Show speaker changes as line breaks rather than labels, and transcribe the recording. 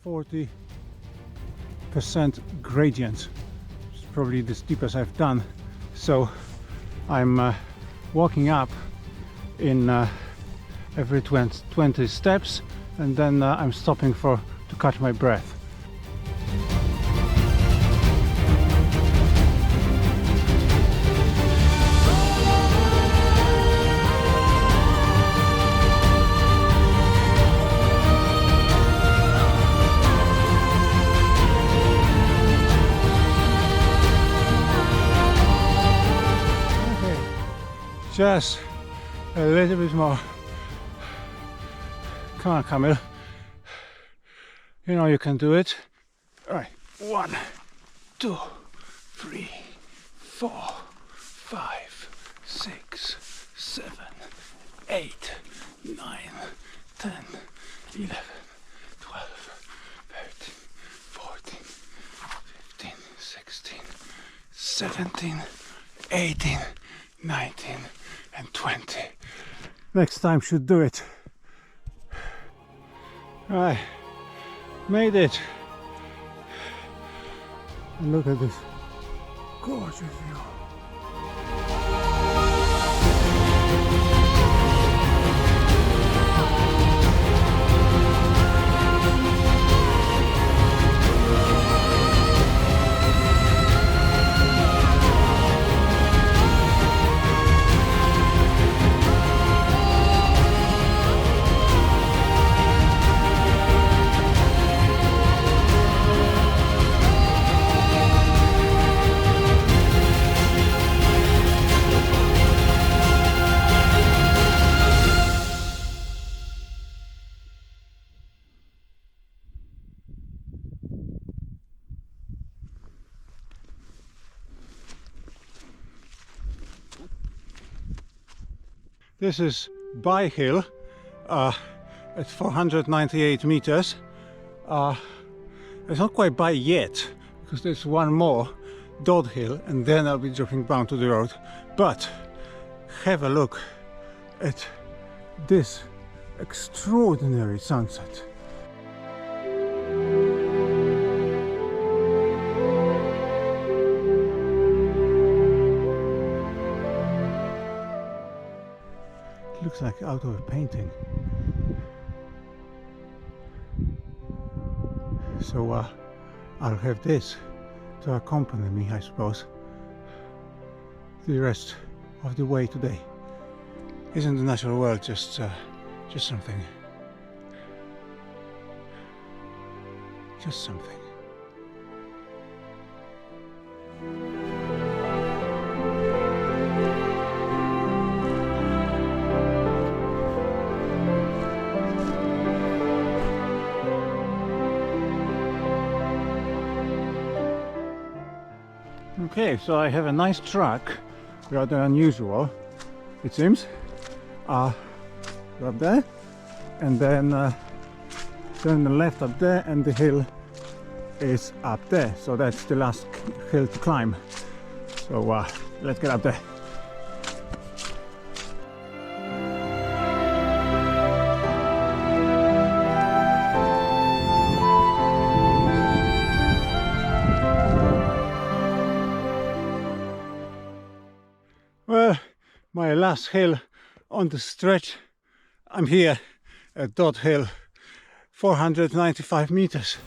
40% gradient. It's probably the steepest I've done. So I'm walking up in every 20 steps, and then I'm stopping to catch my breath. Just a little bit more. Come on, Camille. You know you can do it. All right. 1, 2, 3, 4, 5, 6, 7, 8, 9, 10, 11, 12, 13, 14, 15, 16, 17, 18, 19, and 20. Next time should do it. Right, made it. And look at this gorgeous view. This is Dod Hill at 498 meters. It's not quite by yet because there's one more, Dod Hill, and then I'll be dropping down to the road. But have a look at this extraordinary sunset. Looks like out of a painting. So I'll have this to accompany me, I suppose, the rest of the way today. Isn't the natural world just something? Just something. Okay, so I have a nice track, rather unusual, it seems. Up there, and then turn the left up there, and the hill is up there. So that's the last hill to climb. So let's get up there. Well, my last hill on the stretch. I'm here at Dod Hill, 495 meters.